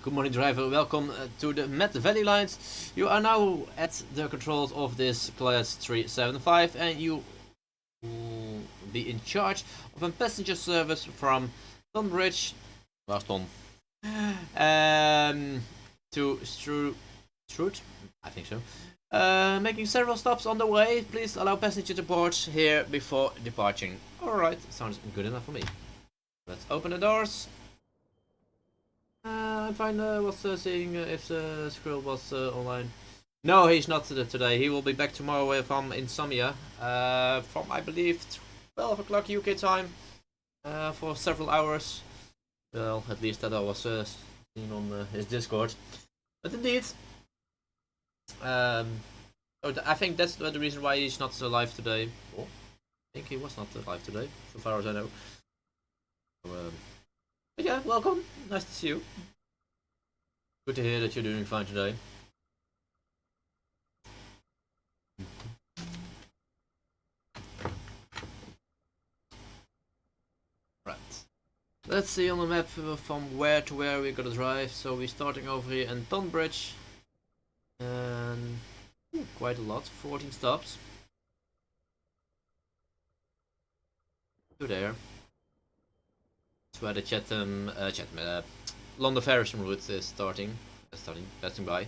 Good morning, driver. Welcome to the Medway lines. You are now at the controls of this class 375 and you will be in charge of a passenger service from Tonbridge, last Ton, to Strood, I think so. Making several stops on the way. Please allow passenger to board here before departing. Alright, sounds good enough for me. Let's open the doors. I'm fine. Was seeing if the squirrel was online. No, he's not today. He will be back tomorrow from Insomnia. From I believe 12 o'clock UK time. For several hours. Well, at least that I was seen on his Discord. But indeed, I think that's the reason why he's not live today. Oh, I think he was not live today, so far as I know. So, but yeah, welcome. Nice to see you. Good to hear that you're doing fine today. Right. Let's see on the map from where to where we're gonna drive. So we're starting over here in Tonbridge. And quite a lot, 14 stops. To there. That's where the Chatham, London Ferris route is passing by.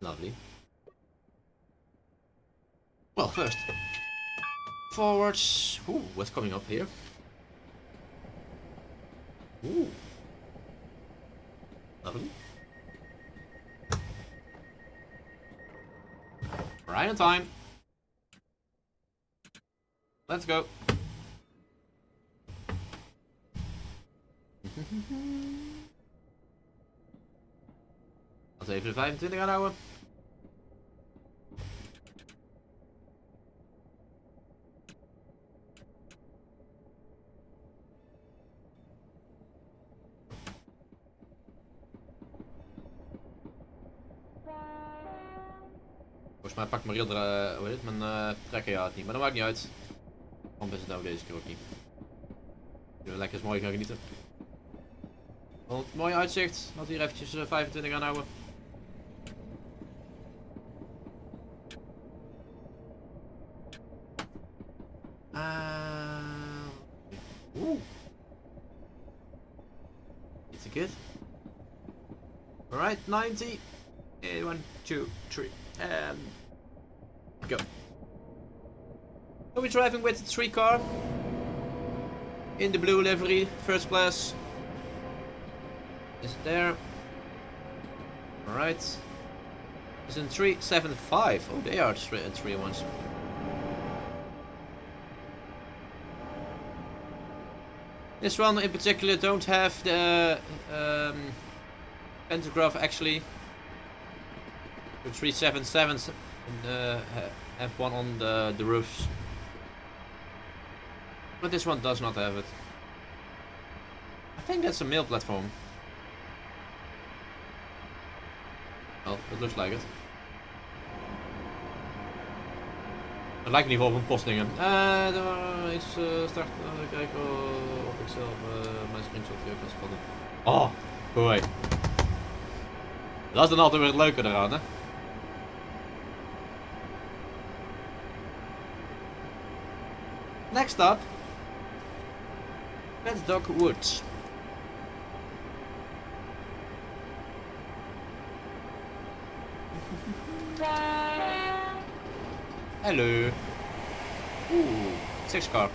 Lovely. Well, first, forward. Ooh, what's coming up here? Ooh, lovely. Right on time. Let's go. Dat is even de 25 aanhouden. Volgens mij pakt mijn rail, hoe heet het, mijn trekker ja het niet, maar dat maakt niet uit. Waarom is het nou deze keer ook niet? Lekker eens mooi gaan genieten. Want mooi uitzicht, laat hier eventjes 25 aanhouden. Oeh. It's a good. Alright, 90. 1, 2, 3, and go. So we're driving with the 3 car. In the blue livery, first class. Is it there? Alright. It's in 375. Oh, they are the 3 ones. This one in particular don't have the pantograph actually. The 377s have one on the roofs. But this one does not have it. I think that's a mail platform. Well, it looks like it. Het lijkt in ieder geval op een postdingen. Iets starten, kijken of ik zelf mijn screenshot weer kan spannen. Oh, goed. Dat is dan altijd weer het leuke eraan, hè? Next up, let's Dog Woods. Hello. Oeh, 6 car.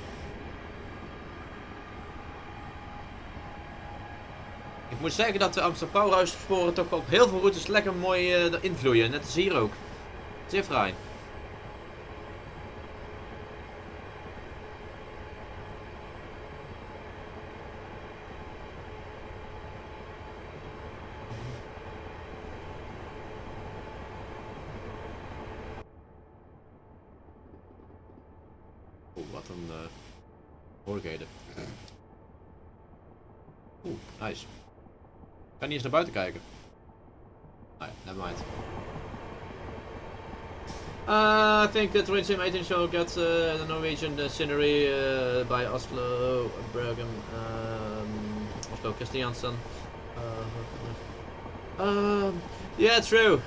Ik moet zeggen dat de Amsterdam Powerhouse sporen toch op heel veel routes lekker mooi erin vloeien. Net als hier ook. Zeer fraai. Oeh, wat een mogelijkheden. Oeh, nice. Ik kan niet eens naar buiten kijken. Nee, never mind. I think the Train Sim 18 show got the Norwegian scenery by Oslo Bergen, Oslo Christiansen. Yeah, true.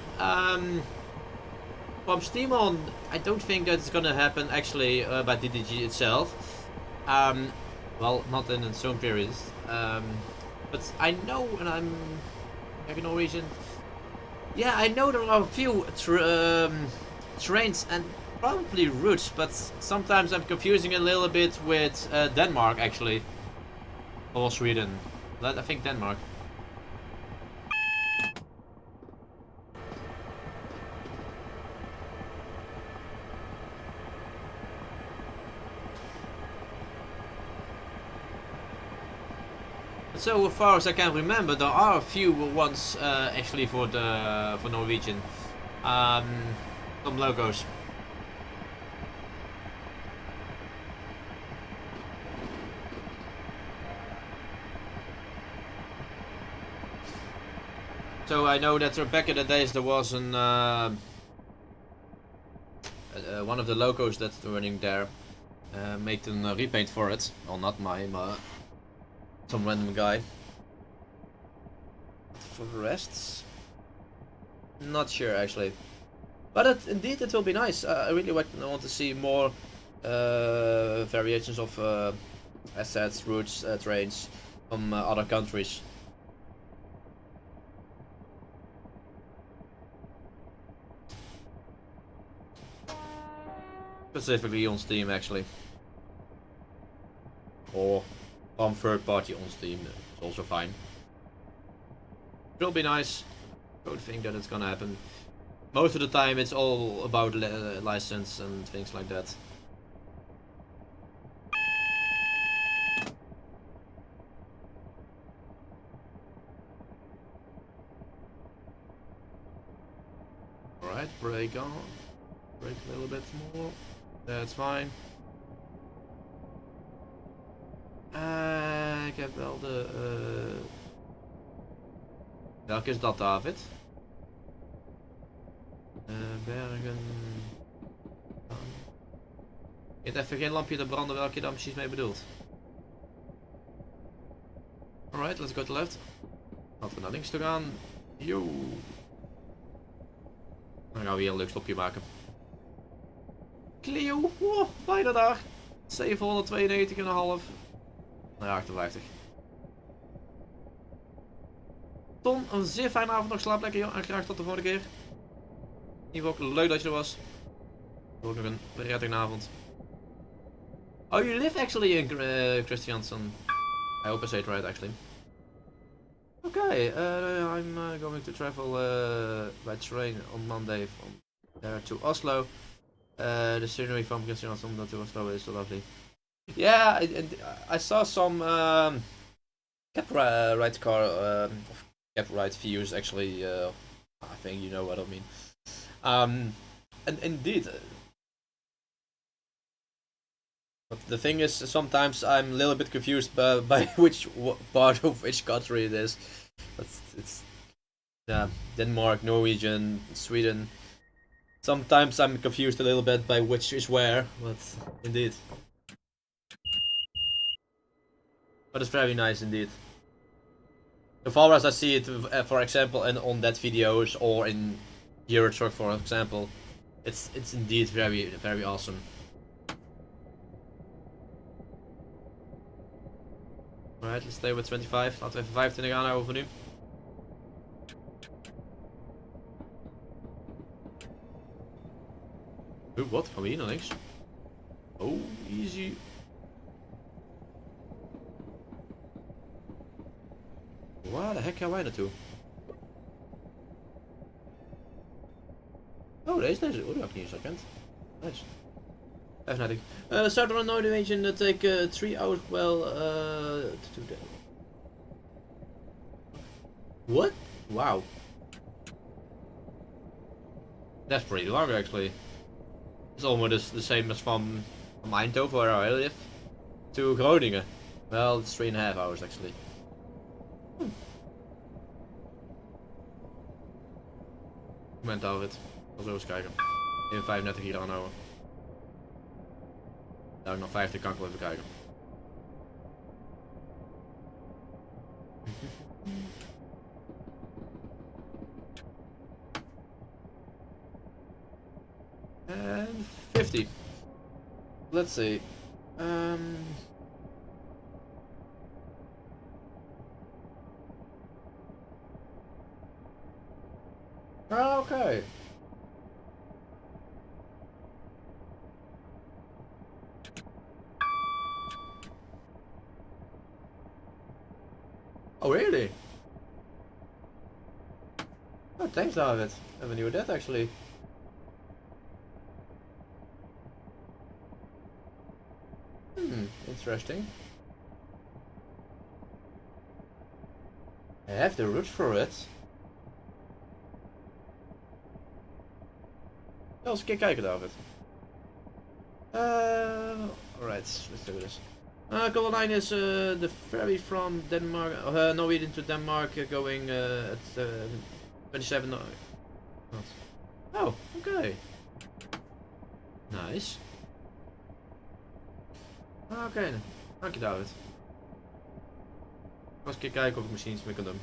From Steam on, I don't think that's gonna happen actually by DDG itself. Um, well, not in some periods. But I know, and I'm like a Norwegian. Yeah, I know there are a few trains and probably routes, but sometimes I'm confusing a little bit with Denmark actually, or Sweden. I think Denmark. So far as I can remember, there are a few ones actually for Norwegian. Um, some logos. So I know that back in the days there was an one of the logos that's running there made a repaint for it. Well, not mine, but some random guy. For the rest, not sure actually. But indeed, it will be nice. I really want to see more variations of assets, routes, trains from other countries. Specifically on Steam, actually. Or from third party on Steam, it's also fine. It will be nice. I don't think that it's gonna happen. Most of the time, it's all about license and things like that. Alright, brake on. Brake a little bit more. That's fine. Ik heb wel de... Welke is dat, David? Bergen... Je hebt even geen lampje te branden welke je dan precies mee bedoelt. Alright, let's go to left. Laten we naar links toe gaan. Yo. Dan gaan we hier een leuk stopje maken. Clio, wow, bijna daar. 792,5. Nou ja, 58. Ton, een zeer fijne avond nog. Slaap lekker, joh. En graag tot de volgende keer. In ieder geval leuk dat je er was. Ook nog een prettige avond. Oh, you live actually in Christiansson. I hope I say it right, actually. Okay, I'm going to travel by train on Monday from there to Oslo. The scenery from Christiansson to Oslo is so lovely. Yeah, I saw some cab ride cab ride views actually. I think you know what I mean. And indeed. But the thing is, sometimes I'm a little bit confused by which part of which country it is. But it's Denmark, Norwegian, Sweden. Sometimes I'm confused a little bit by which is where, but indeed. But it's very nice indeed. So far as I see it, for example, on that videos or in Euro Truck, for example, it's indeed very awesome. Alright, let's stay with 25. Laten we even 25 aanhouden voor nu. Wat? Gaan we hier naar links? Oh, easy. Waar de hek gaan wij naartoe? Oh, deze. Oh, die heb ik niet eens herkend. Nice. Even naar Southern Norwegian take 3 hours well to do that. What? Wow. That's pretty long actually. It's almost the same as from Eindhoven where I live to Groningen. Well, it's 3.5 hours actually. Moment David. Ik zal zo eens kijken. In 35 hier aanhouden. Nou, ik nog 50 kan ik wel even kijken. And 50. Let's see. Okay. Oh, really? Oh, thanks, David. I never knew that actually. Interesting. I have the route for it. Ja, eens een keer kijken, David. Alright, let's do this. Color 9 is the ferry from Denmark, Norwegian to Denmark, going at 27. Oh, okay. Nice. Oké, dank je, David. Ik was een keer kijken of ik misschien iets meer kan doen.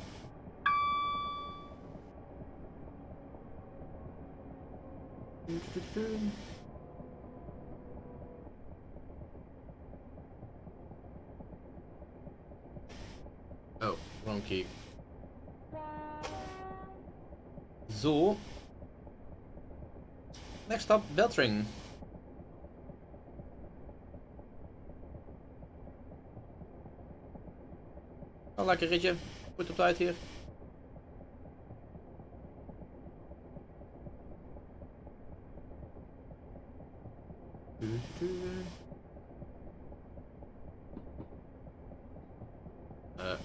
Oh, wrong key. Zo. Next stop, Beltring. Oh, lekker ritje. Goed op tijd hier.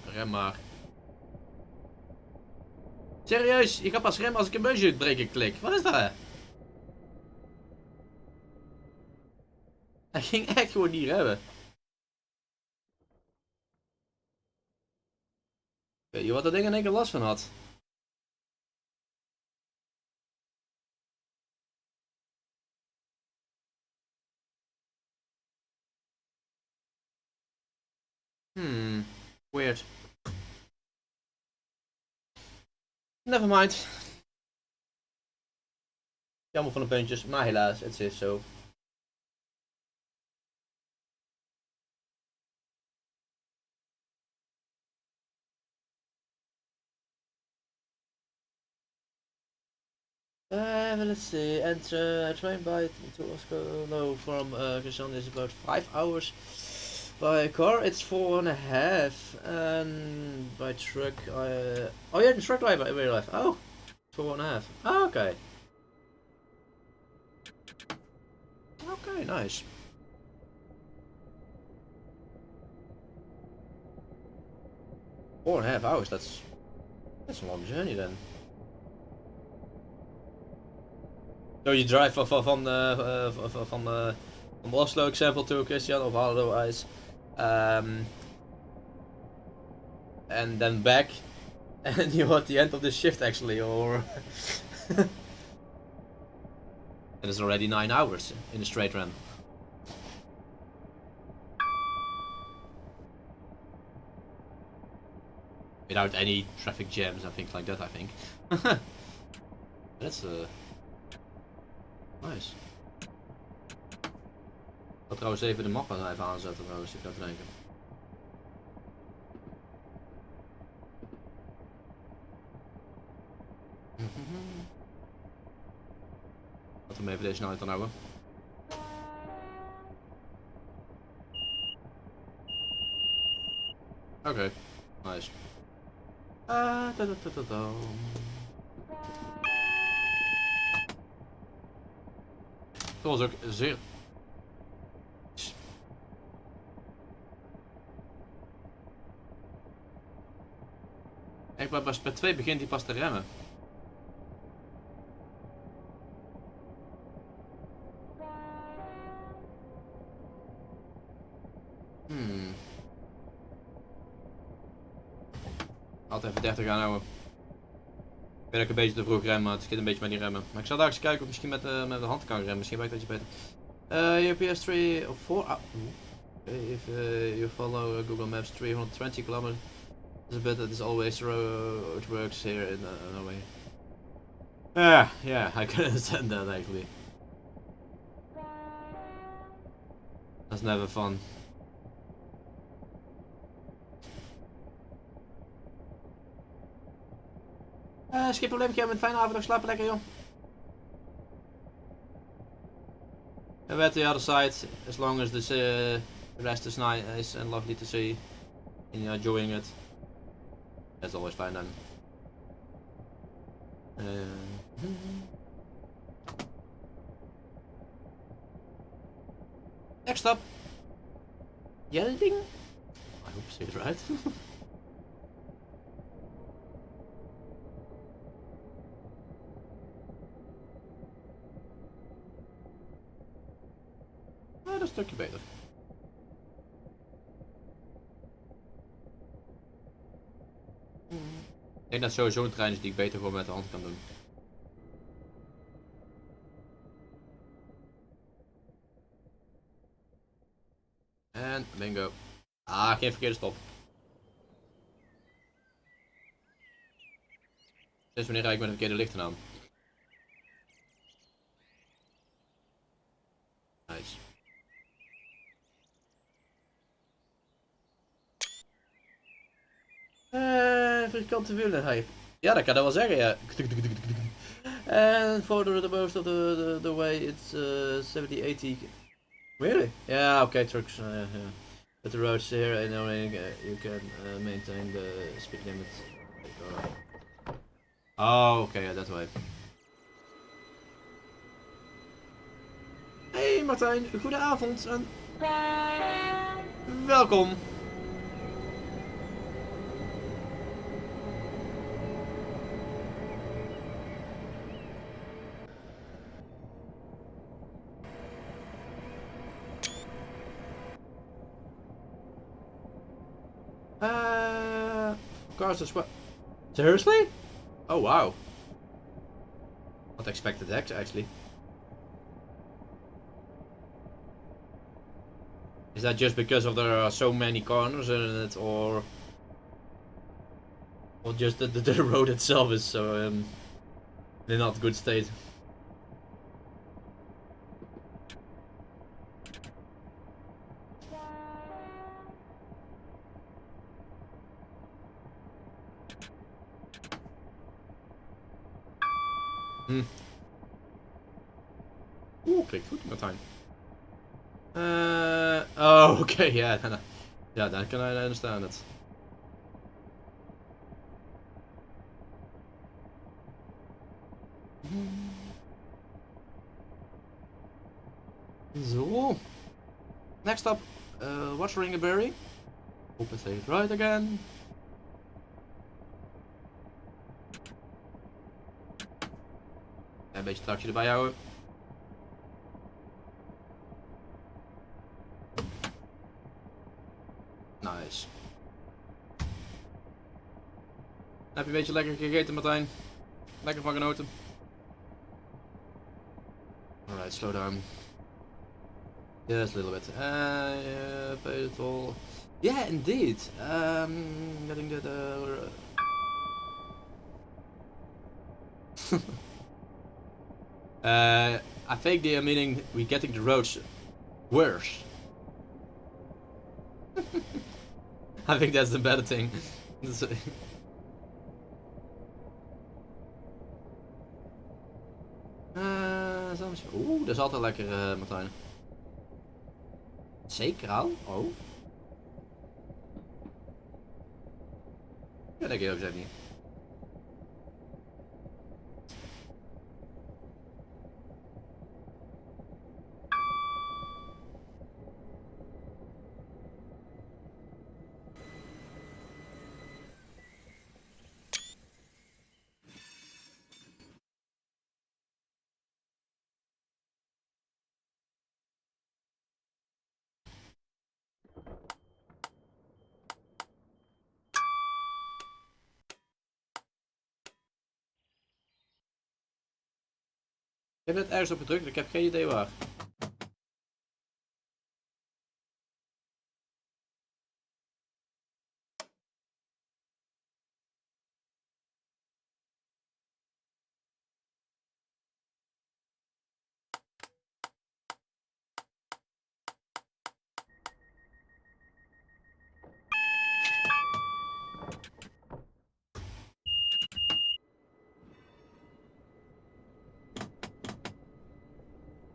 Rem maar. Serieus, je gaat pas remmen als ik een beukje uitbreken klik. Wat is dat? Hij ging echt gewoon niet remmen. Weet je wat dat ding in één keer last van had? Weird. Never mind. Jammer van de puntjes, maar helaas, het is zo. Let's see. And train by to Oslo from Kristian is about 5 hours. By car it's 4.5, and by truck oh yeah, the truck driver in real life. Oh, 4.5. Oh, okay. Okay, nice. Four and a half hours. That's a long journey then. So you drive van Oslo example to Christian of Harlow Ice, and then back, and you're at the end of the shift actually, or and it's already 9 hours in a straight run. Without any traffic jams and things like that, I think. That's nice. Ik zal trouwens even de map even aanzetten trouwens, ik ga even denken. Laten we hem even deze snelheid aanhouden. Oké, nice. Dat was ook zeer... Echt, bij 2 begint hij pas te remmen. Altijd even 30 aanhouden. Ik ben ook een beetje te vroeg remmen, maar het schiet een beetje met die remmen. Maar ik zal daar eens kijken of misschien met de hand kan remmen. Misschien werkt dat je beter. Your PS3 of 4. If you follow Google Maps 320 kilometers, but it is always road works here in Norway. Yeah, I can understand that actually. That's never fun. Geen probleem, Kim. Een fijne avond nog. Slaap lekker, joh. And we're at the other side, as long as this the rest is nice and lovely to see, and you're enjoying it. That's always fine then. Next up, Yelding. I hope I say it right. Oh, dat is een stukje beter. Ik denk dat sowieso een trein is die ik beter gewoon met de hand kan doen. En bingo. Ah, geen verkeerde stop. Sinds wanneer rijd ik met een verkeerde lichten aan? Nice. Vierkante wielen, hey. Ja, dat kan dat wel zeggen, ja. And for the most of the way, it's 70, 80. Really? Yeah, okay, trucks. Yeah. But the roads here, I know you can maintain the speed limit. Oh, okay, yeah, that way. Hey Martijn, goedenavond en welkom. Cars as well. Seriously? Oh wow. Not expected that actually. Is that just because of there are so many corners in it, or just that the road itself is so in not good state? Oeh, klinkt goed, Martijn. Oh, okay, yeah, yeah, that can I understand it. So, next up, what's Ringaberry? Hope I say it right again. Een beetje tractie erbij houden. Nice. Heb je een beetje lekker gegeten, Martijn? Lekker van genoten? Alright, slow down. Just a little bit. Yeah, pay it all. Yeah, indeed. Getting the. I think they are meaning we getting the roads worse. I think that's the better thing. Oeh, dat is altijd lekker, Martijn. Zeker al? Oh. Ja, denk ik ook zelf niet. Ik heb net ergens op gedrukt, ik heb geen idee waar.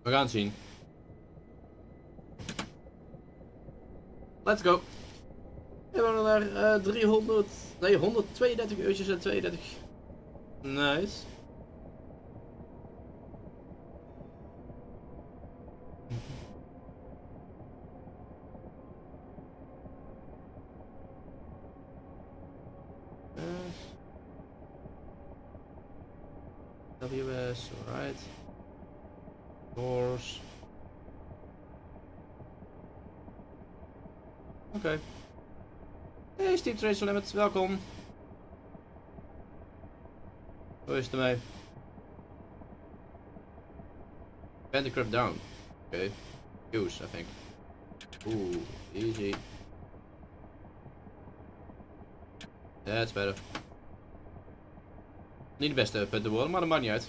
We gaan het zien. Let's go. We hebben daar 300, nee 132 eurotjes en 32. Nice. WS, alright. Doors. Oké. Hey Steve Tracer Limit, welkom. Hoe is het ermee? Bandicraft down. Oké. Use, I think. Oeh, easy. That's better. Niet de beste punten worden, maar dat maakt niet uit.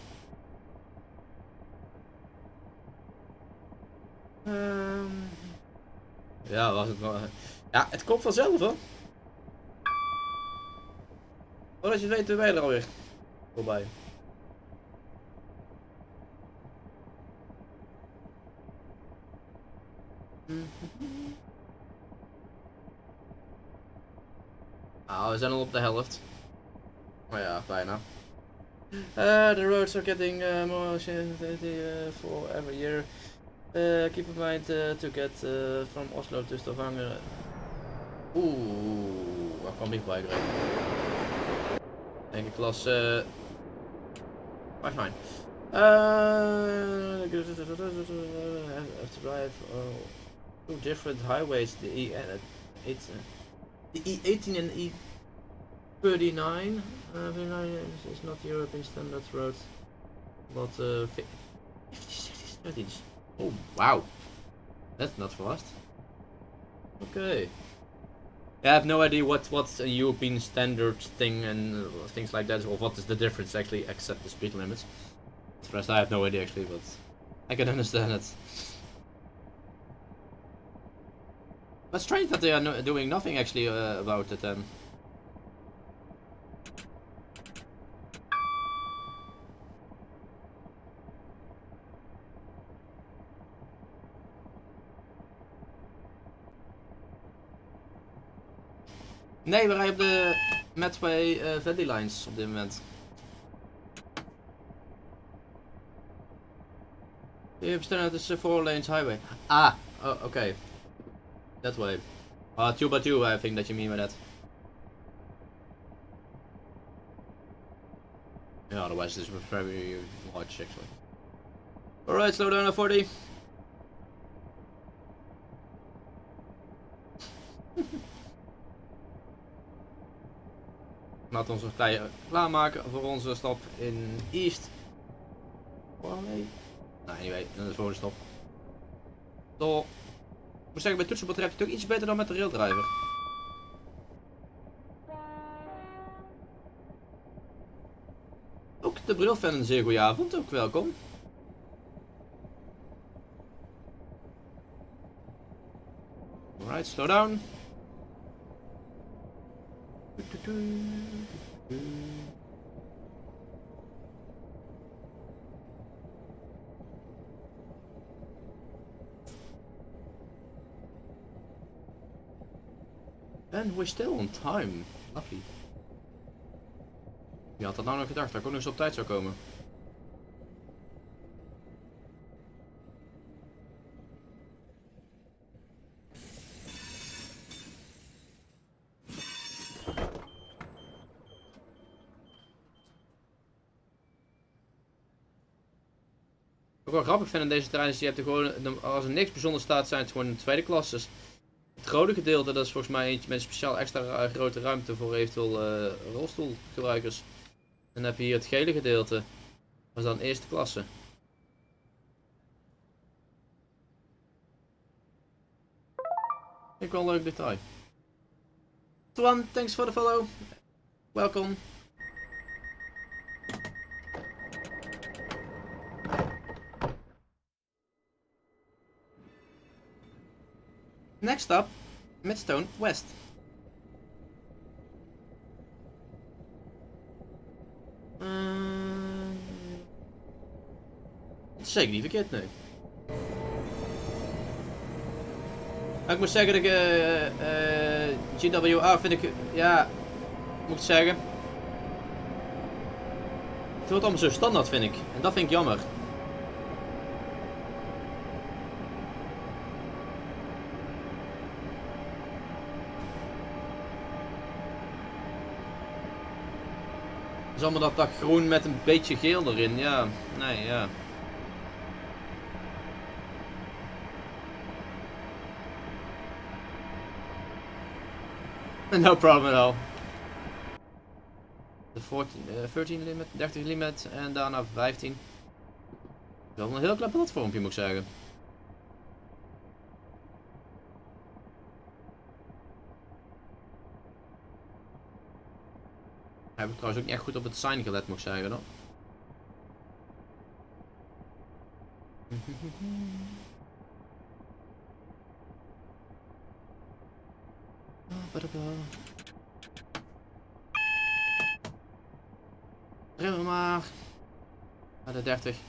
Ja, was het wel. Ja, het komt vanzelf hoor. Voordat je het weet, ben je er alweer voorbij. Nou, we zijn al op de helft. Maar ja, bijna. The roads are getting more for every year. Keep in mind to get from Oslo to Stavanger. Oeh, waar kwam ik bij gereden? Denk ik klas 5-9. Have to drive two different highways, the E18 and E39. 39 is not European standard road, but 50, 60, 30s. Oh, wow. That's not fast. Okay. Yeah, I have no idea what's a European standard thing and things like that, or what is the difference actually, except the speed limits. The rest I have no idea actually, but I can understand it. But strange that they are doing nothing actually about it then. Nee, we rijden op de Medway Valley Lines op dit moment. Je hebt het is 4 lanes highway. Ah, oh, okay. That way. 2x2 I think that you mean by that. Yeah, otherwise this was very large actually. Alright, slow down at 40. Laten we ons klaarmaken voor onze stop in East. Oh nee. Nou, anyway, dat is voor de stop. Door. Ik moet zeggen, bij toetsenbord heb je toch iets beter dan met de raildriver. Ook de brilfan een zeer goede avond, ook welkom. Alright, slow down. And we're still on time. Lovely. Wie had dat nou nog gedacht? Dat ik ook nog eens op tijd zou komen. Wat ik wel grappig vind in deze treinen is, je hebt er gewoon, als er niks bijzonders staat, zijn het gewoon tweede klasses. Het rode gedeelte, dat is volgens mij eentje met speciaal extra grote ruimte voor eventueel rolstoelgebruikers. En dan heb je hier het gele gedeelte, dat is dan eerste klasse. Ik wel een leuk detail. Twan, thanks for the follow. Welkom. Next up, Midstone West. Dat is zeker niet verkeerd, nee. Maar ik moet zeggen dat ik GWR vind ik, ja, moet ik zeggen. Het wordt allemaal zo standaard vind ik. En dat vind ik jammer. Het is allemaal dat groen met een beetje geel erin. Ja, nee, ja. No problem at all. De 14 limit, 30 limit en daarna 15. Wel een heel klein platformpje moet ik zeggen. Heb ik trouwens ook niet echt goed op het sign gelet moet ik zeggen dan. Remmen maar. Naar de 30. Ik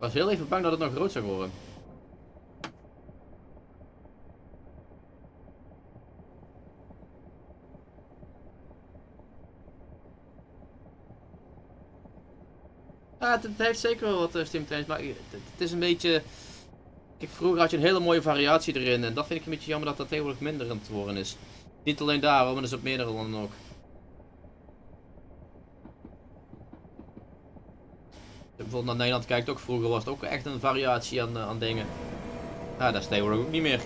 was heel even bang dat het nog rood zou worden. Ja, het heeft zeker wel wat stimulans, maar het is een beetje... Kijk, vroeger had je een hele mooie variatie erin en dat vind ik een beetje jammer dat dat tegenwoordig minder aan het worden is. Niet alleen daar, maar dat is op meerdere landen ook. Bijvoorbeeld naar Nederland kijkt ook, vroeger was het ook echt een variatie aan dingen. Ja, dat is tegenwoordig ook niet meer.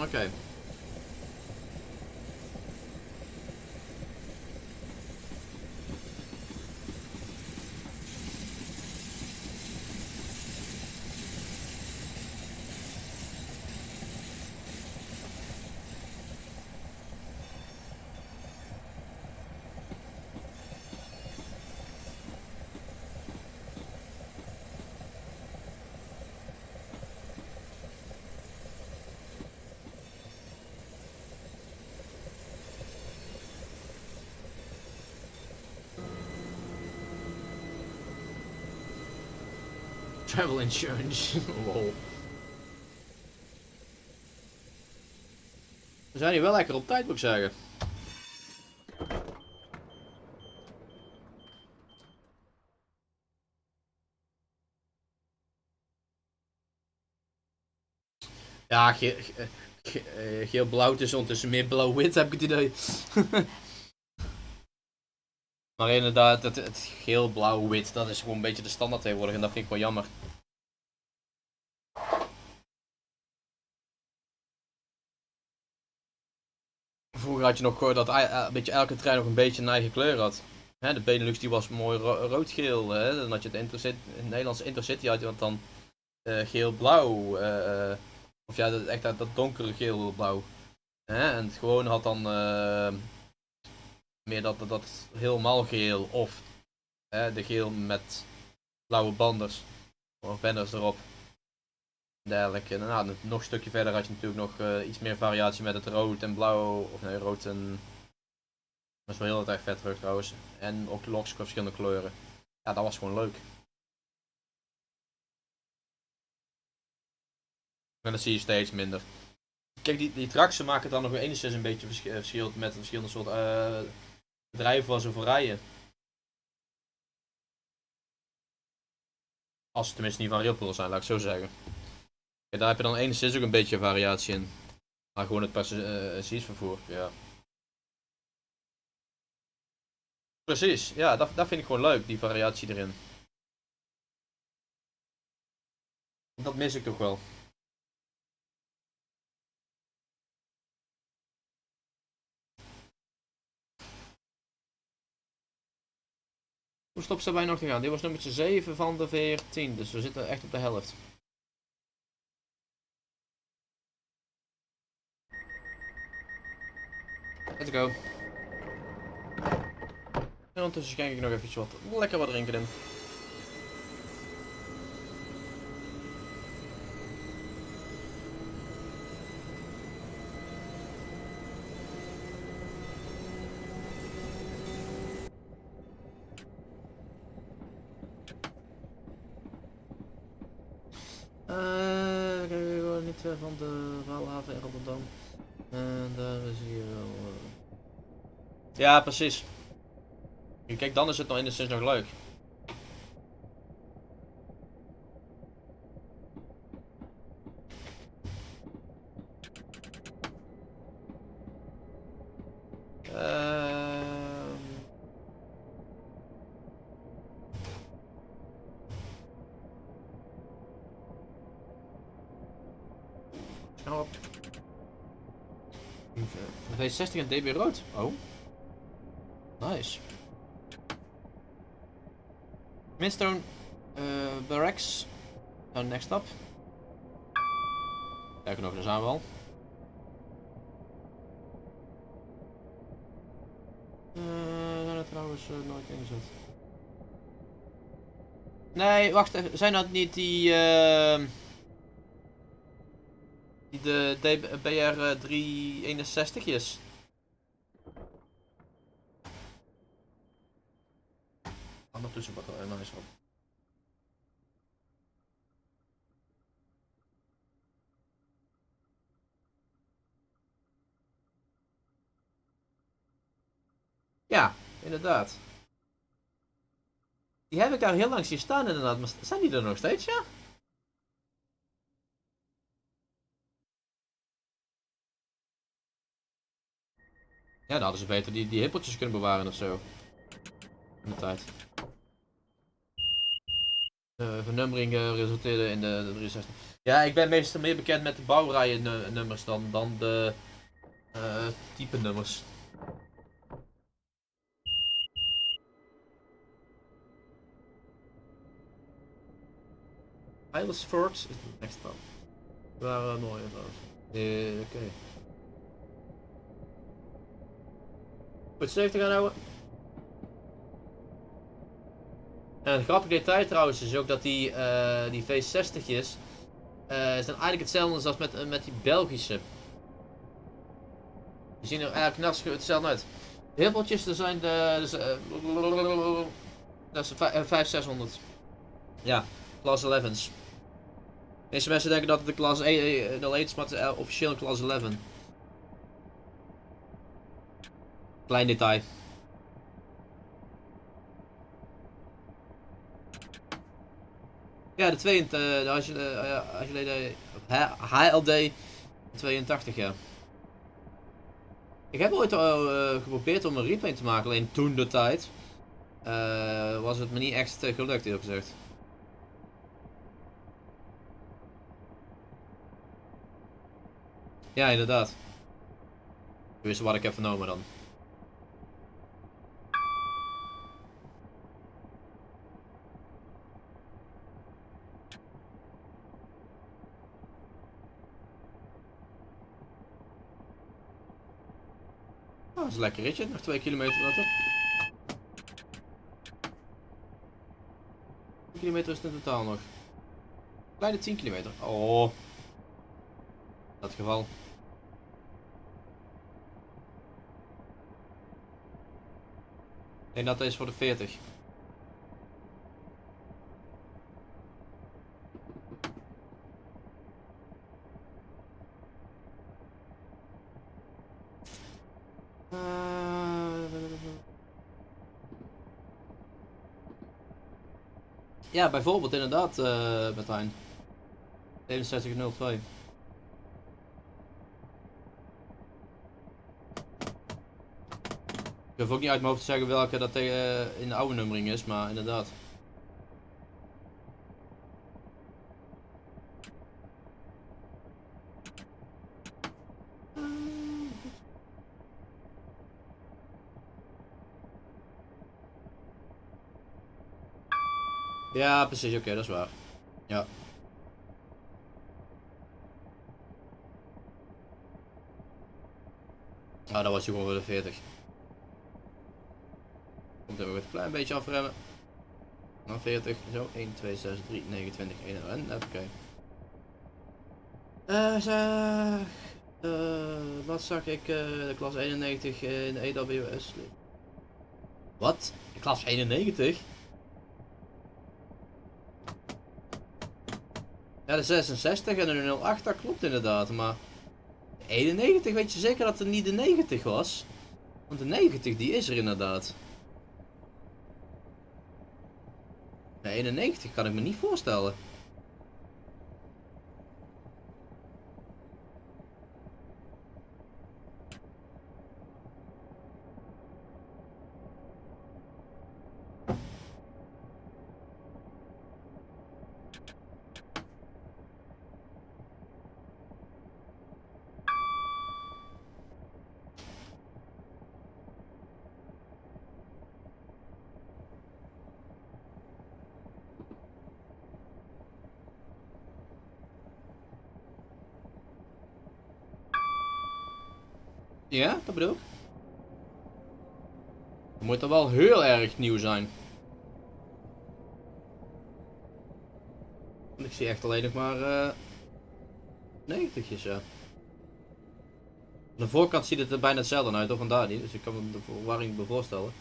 Oké. Travel insurance. Lol. We zijn hier wel lekker op tijd moet ik zeggen. Ja, geel-blauw is ondertussen meer blauw-wit heb ik het idee. Maar inderdaad, het geel-blauw-wit, dat is gewoon een beetje de standaard tegenwoordig en dat vind ik wel jammer. Vroeger had je nog gehoord dat een beetje elke trein nog een beetje een eigen kleur had. De Benelux die was mooi rood-geel. Dan had je het Nederlandse Intercity had je dan geel-blauw. Of ja, echt dat donkere geel-blauw. En het gewone had dan meer dat helemaal geel of de geel met blauwe banders. Of banners erop. Dergelijke. En nou, nog een stukje verder had je natuurlijk nog iets meer variatie met het rood en blauw. Of nee, rood en... Dat is wel heel erg vet terug trouwens. En ook de loks verschillende kleuren. Ja, dat was gewoon leuk. En dat zie je steeds minder. Kijk, die tracks maken dan nog weer enigszins een beetje verschil met verschillende soorten bedrijven waar ze voor rijden. Als ze tenminste niet van railpool zijn, laat ik zo zeggen. Kijk, daar heb je dan enigszins ook een beetje variatie in. Maar gewoon het passagiersvervoer, ja. Precies, ja, dat vind ik gewoon leuk, die variatie erin. Dat mis ik toch wel. Hoe stop zijn wij nog te gaan? Dit was nummer 7 van de 14, dus we zitten echt op de helft. Let's go. En ondertussen schenk ik nog eventjes lekker wat drinken in. Dan krijgen we gewoon niet van de Waalhaven in Rotterdam. En daar is hier wel... Ja, precies. Kijk, dan is het nog enigszins nog leuk. Snel op. V60 en DB rood. Oh. Nice. Midstone Barracks. Nou, next up. Kijk nog, daar zijn we al. Zijn er trouwens nooit ingezet. Nee, wacht even. Zijn dat niet die... die de BR 361 is? Ondertussen wat er nice op. Ja, inderdaad. Die heb ik daar heel lang zien staan inderdaad, maar zijn die er nog steeds, ja? Ja, dan hadden ze beter die hippeltjes kunnen bewaren ofzo. In de tijd. De vernummering resulteerde in de 63. Ja, ik ben meestal meer bekend met de bouwrijen nummers dan de type nummers. Isles Forks is de next stap. We waren mooi trouwens. Oké. Goed, 70 gaan houden. En een grappig detail trouwens is ook dat die V60's zijn eigenlijk hetzelfde als met die Belgische. Die zien er eigenlijk net hetzelfde uit. De hippeltjes, er zijn dat is 500-600. Ja, klas 11's. De meeste mensen denken dat het de klas 8 is, maar het is officieel een klas 11. Klein detail. Ja, de 82, als je HLD 82, ja. Ik heb ooit geprobeerd om een replay te maken, alleen toen de tijd was het me niet echt gelukt, eerlijk gezegd. Ja, inderdaad. Tenminste, wat ik heb vernomen dan. Oh, dat is een lekker ritje, nog 2 kilometer later. 2 kilometer is het in totaal nog. Kleine 10 kilometer. Oh. In dat geval. Ik denk dat is voor de 40. Ja, bijvoorbeeld inderdaad, Martijn. 6702. Ik durf ook niet uit mijn hoofd te zeggen welke dat in de oude nummering is, maar inderdaad. Ja, precies, oké, dat is waar. Ja. Ah, dat was hij gewoon voor de 40. Komt even een klein beetje afremmen. Dan 40, zo, 1, 2, 6, 3, 29, 1 en oké. Laatst zag ik de klas 91 in AWS. Wat? De klas 91? Ja, de 66 en de 08, dat klopt inderdaad, maar de 91 weet je zeker dat het niet de 90 was? Want de 90 die is er inderdaad. De 91 kan ik me niet voorstellen. Ja, dat bedoel ik. Het moet dan wel heel erg nieuw zijn. Want ik zie echt alleen nog maar 90's, ja. Aan de voorkant ziet het er bijna hetzelfde uit, of vandaar niet. Dus ik kan me de verwarring me voorstellen.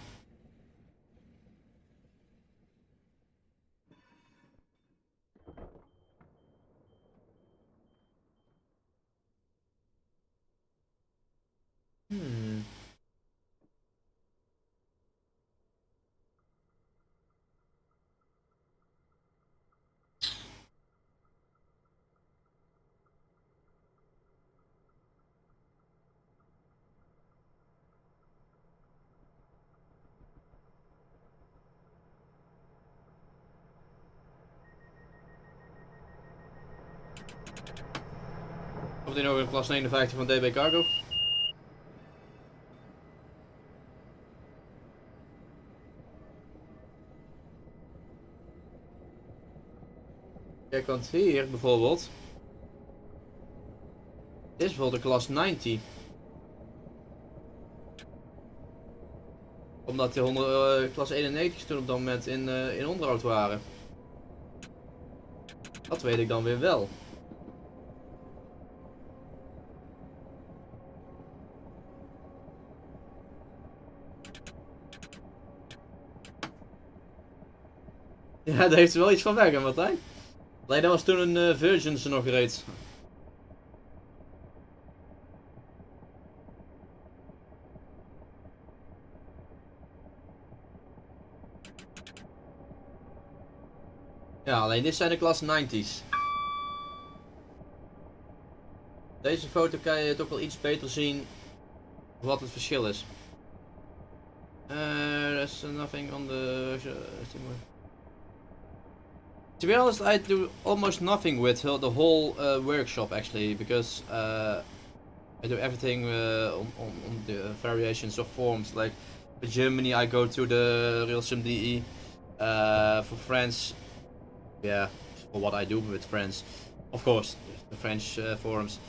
Komt hij nog in klas 59 van DB Cargo? Kijk, want hier bijvoorbeeld. Dit is bijvoorbeeld de klas 90. Omdat de klas 91 toen op dat moment in onderhoud waren. Dat weet ik dan weer wel. Ja, daar heeft er wel iets van weg, hè Martijn? Alleen dat was toen een Virgin ze nog reed. Ja, alleen dit zijn de klas 90's. Deze foto kan je toch wel iets beter zien wat het verschil is. There's nothing on the... To be honest, I do almost nothing with the whole workshop actually, because I do everything on the variations of forms. Like for Germany, I go to the RailSimDE. For France, yeah, for what I do with France, of course, the French forums.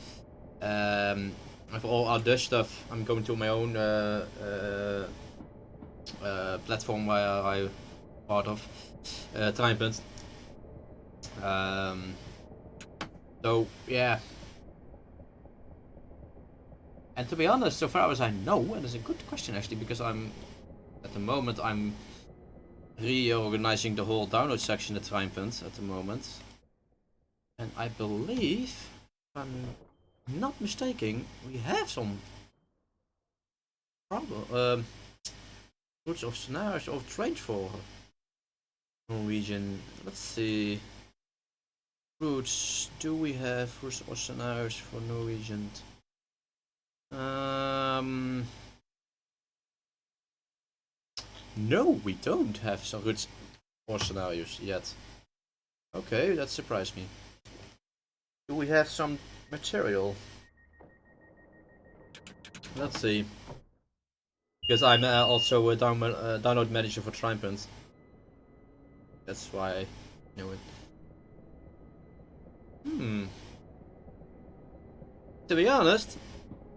And for all our Dutch stuff, I'm going to my own platform where I'm part of, Treinpunt. So yeah. And to be honest, so far as I know, and it's a good question actually, because at the moment I'm reorganizing the whole download section at Treinpunt at the moment. And I believe, if I'm not mistaken, we have some problem, routes of scenarios of trains for Norwegian. Let's see. Routes, do we have routes or scenarios for Norwegian? No, we don't have some routes or scenarios yet. Okay, that surprised me. Do we have some material? Let's see. Because I'm also a download manager for Treinpunt. That's why I know it. To be honest,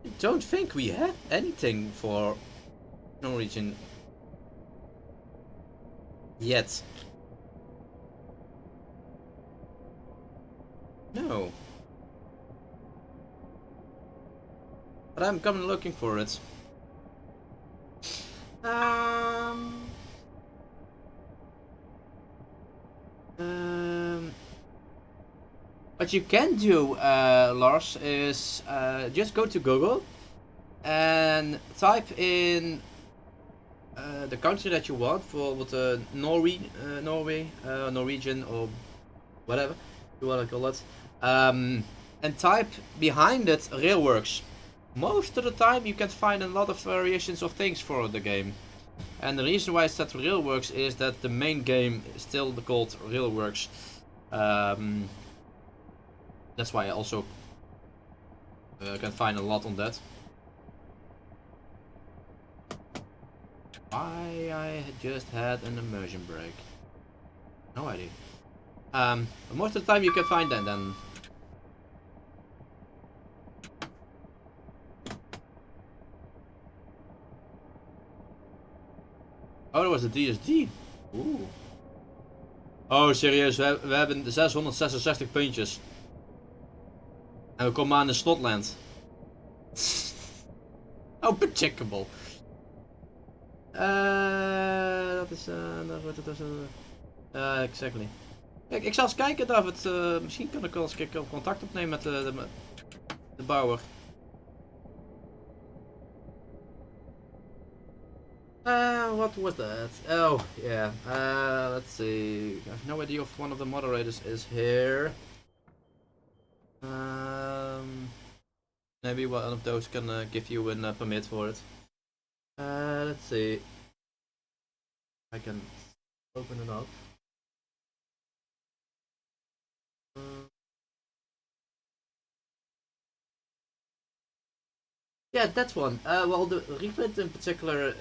I don't think we have anything for Norwegian yet. No. But I'm coming looking for it. What you can do, Lars, is just go to Google and type in the country that you want, for what Norway, Norwegian, or whatever you want to call it, and type behind it Railworks. Most of the time you can find a lot of variations of things for the game. And the reason why I said Railworks is that the main game is still called Railworks. That's why I also can find a lot on that. Why I just had an immersion break. No idea. Most of the time you can find that then. Oh, dat was de DSD. Oeh. Oh, serieus, we hebben 666 puntjes. En we komen aan in Slotland. Oh, becheckable. Dat is... exactly. Kijk, ik zal eens kijken, David. Misschien kan ik wel eens een keer contact opnemen met de bouwer. What was that? Oh, yeah. Let's see. I have no idea if one of the moderators is here. Maybe one of those can give you a permit for it. Let's see. I can open it up. Yeah, that one. Well, the reprint in particular,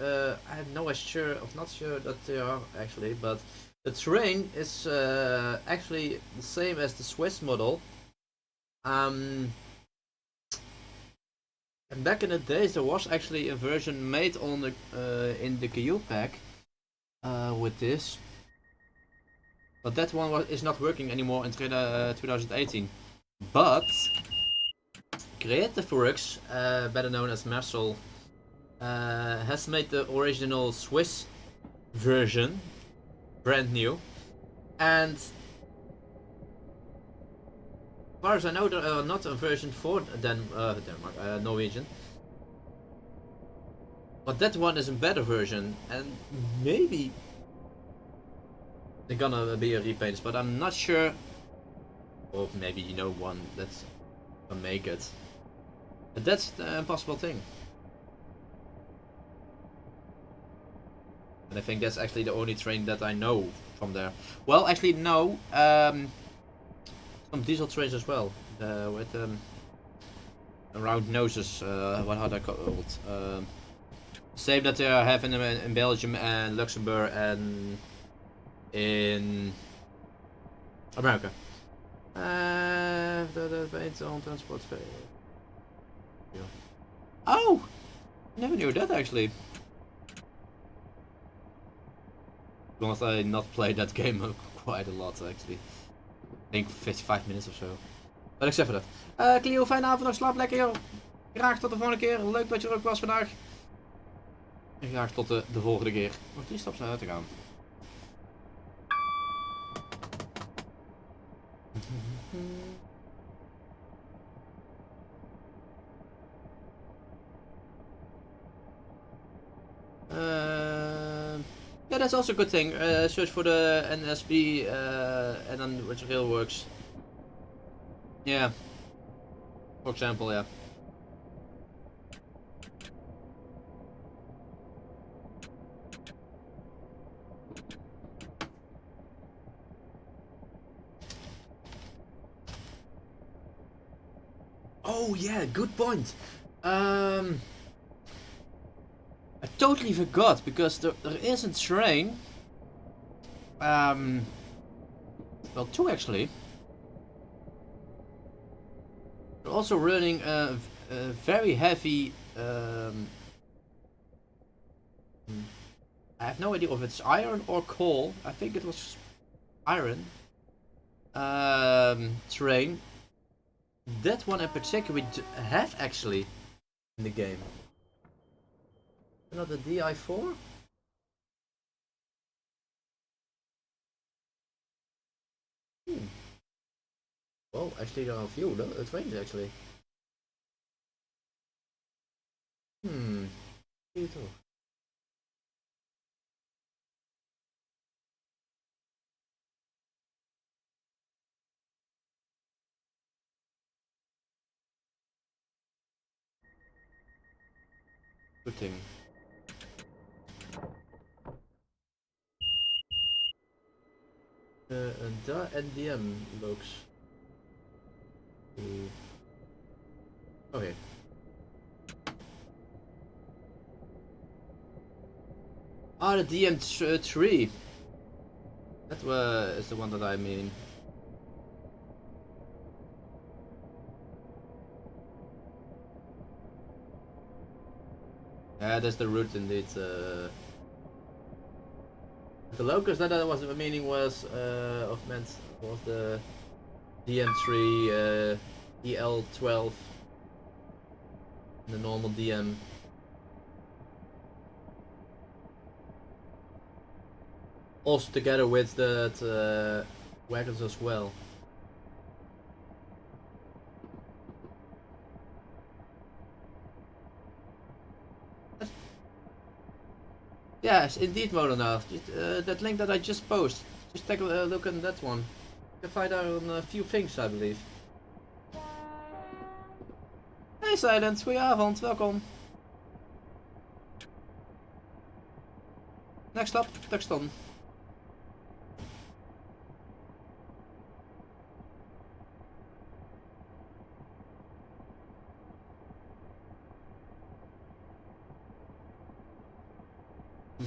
I'm not sure that they are actually, but the terrain is actually the same as the Swiss model. And back in the days, there was actually a version made on the in the KU pack with this, but that one is not working anymore in 2018. But Creative Works, better known as Mersel, has made the original Swiss version brand new, and as far as I know, there are not a version for Denmark, Norwegian. But that one is a better version, and maybe they're gonna be a repaint, but I'm not sure. Or maybe you know one that's gonna make it. But that's the impossible thing. And I think that's actually the only train that I know from there. Well, actually no. Some diesel trains as well, with round noses. What are they called? Same that they have in Belgium and Luxembourg and in America. The paint on transport. Oh, never knew that actually. Because I not played that game quite a lot actually. I think 55 minutes of so. Maar except for dat. Clio, fijne avond nog. Slaap lekker joh. Graag tot de volgende keer. Leuk dat je er ook was vandaag. En graag tot de volgende keer. Nog 3 staps naar uit te gaan. Yeah, that's also a good thing. Search for the NSB and then which Railworks. Yeah. For example, yeah. Oh yeah, good point. I totally forgot because there is a train. Well, 2 actually. They're also running very heavy. I have no idea if it's iron or coal. I think it was iron. Terrain. That one in particular we have actually in the game. Another DI4? Well, actually there are a few trains actually. Beautiful. Good thing. The NDM looks. Okay. Ah, the DM3. That is the one that I mean. Yeah, that's the route indeed. The locus that I was meaning was was the DM3 EL12, the normal DM. Also together with the wagons as well. Yes, indeed, Molina. That link that I just posted. Just take a look at that one. You can find out on a few things, I believe. Hey Silent, goedenavond, welkom. Next up, Tuxton.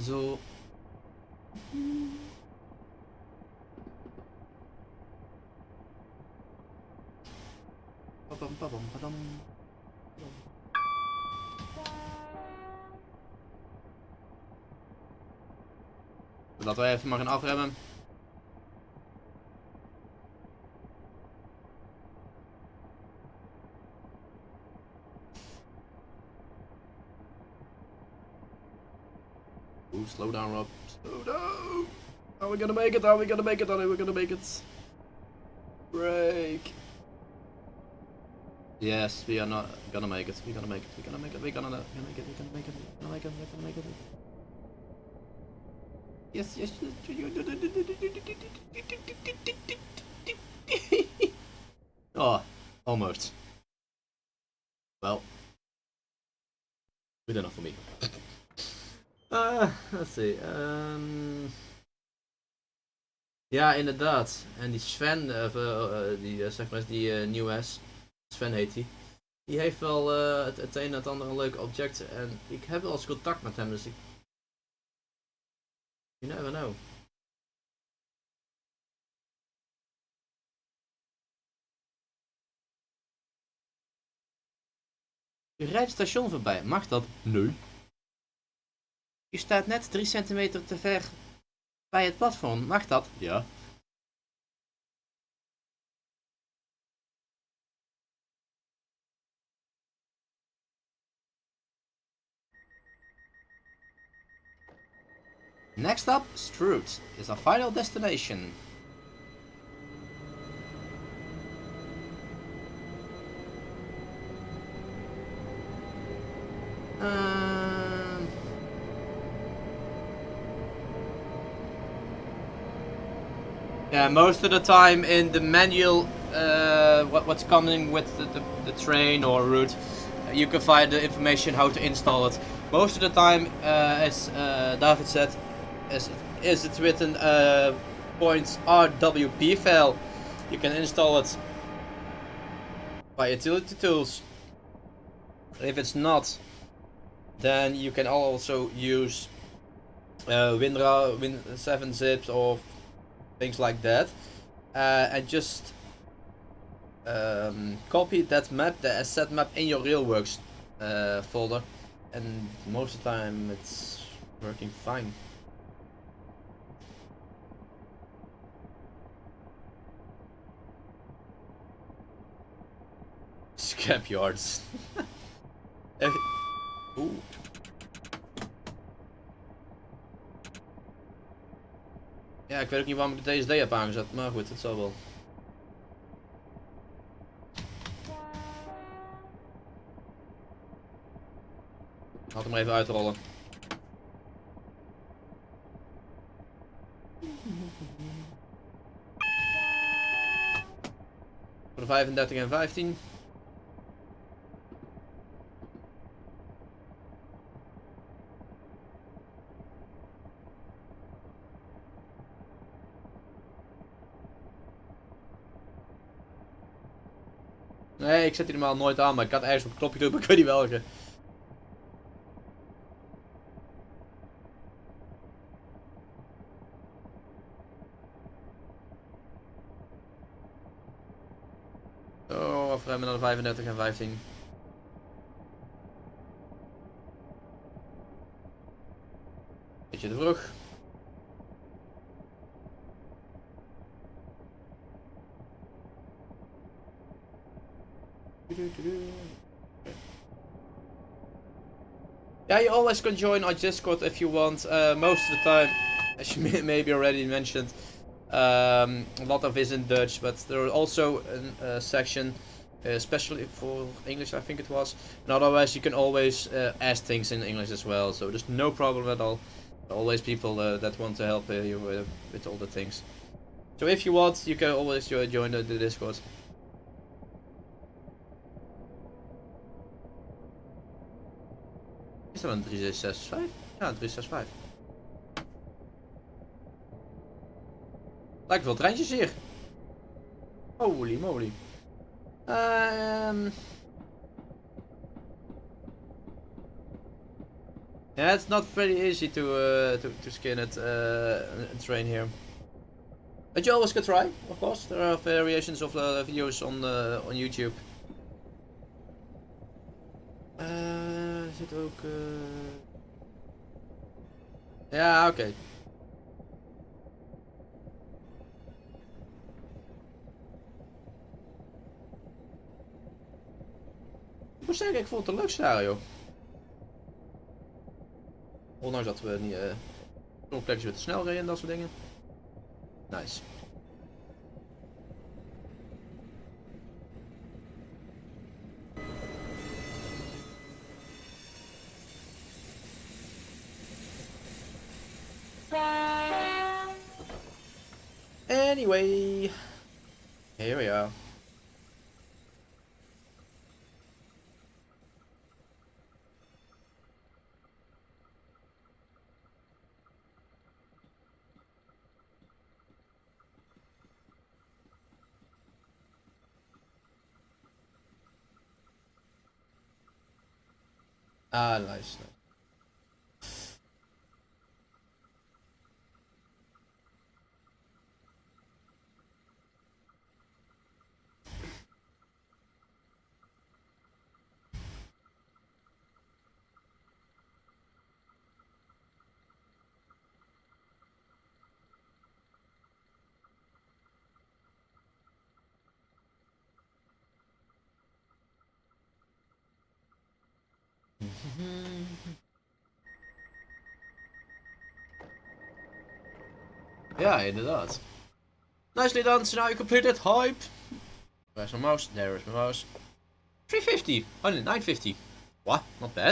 Zo. Laten we even maar gaan afremmen. Ooh, slow down, Rob. Slow down! Are we gonna make it? Are we gonna make it? Are we gonna make it? Break! Yes, we are not gonna make it. We're gonna make it. We're gonna make it. We're gonna make it. We're gonna make it. We're gonna make it. We're gonna make it. Yes, yes. Oh, almost. Well, good enough for me. Let's see. Ja, inderdaad. En die Sven, die zeg maar die nieuw Sven heet hij. Die heeft wel het een en het ander een leuke object. En ik heb wel eens contact met hem, dus ik. You never know. Je rijdt het station voorbij, mag dat? Nee. Je staat net 3 centimeter te ver bij het platform, mag dat? Ja. Next up, Stroot is our final destination. Yeah, most of the time in the manual, what's coming with the train or route, you can find the information how to install it. Most of the time, as David said, is it written .rwp file. You can install it by utility tools. If it's not, then you can also use Win7 zips or things like that, and just copy that map, the asset map, in your Railworks folder, and most of the time it's working fine. Scrap yards. Oeh. Ja, ik weet ook niet waarom ik de DSD heb aangezet, maar goed, het zal wel. Laat hem even uitrollen. Voor de 35 en 15. Nee, ik zet die normaal nooit aan, maar ik had ergens op een knopje drukken, maar ik weet niet welke. Zo, afremmen naar de 35 en 15. Beetje te vroeg. Yeah, you always can join our Discord if you want. Most of the time, as you maybe already mentioned, a lot of is in Dutch, but there are also a section, especially for English, I think it was. And otherwise, you can always ask things in English as well. So there's no problem at all. Always people that want to help you with all the things. So if you want, you can always join the Discord. Is dat een 3665? Ja, een 365. Lijkt wel treintjes hier. Holy moly. Yeah, it's not very easy to skin it and train here. But you always can try, of course. There are variations of videos on YouTube. Zit ook. Ja, oké. Ik moet zeggen, ik vond het een leuk scenario. Ondanks dat we niet sommige plekjes weer te snel reden en dat soort dingen. Nice. Anyway, here we are. Ah, nice. Ja, inderdaad. Nicely done, so now you completed hype. Where's my mouse? There is my mouse. 350. Oh, no, 950. What? Not bad.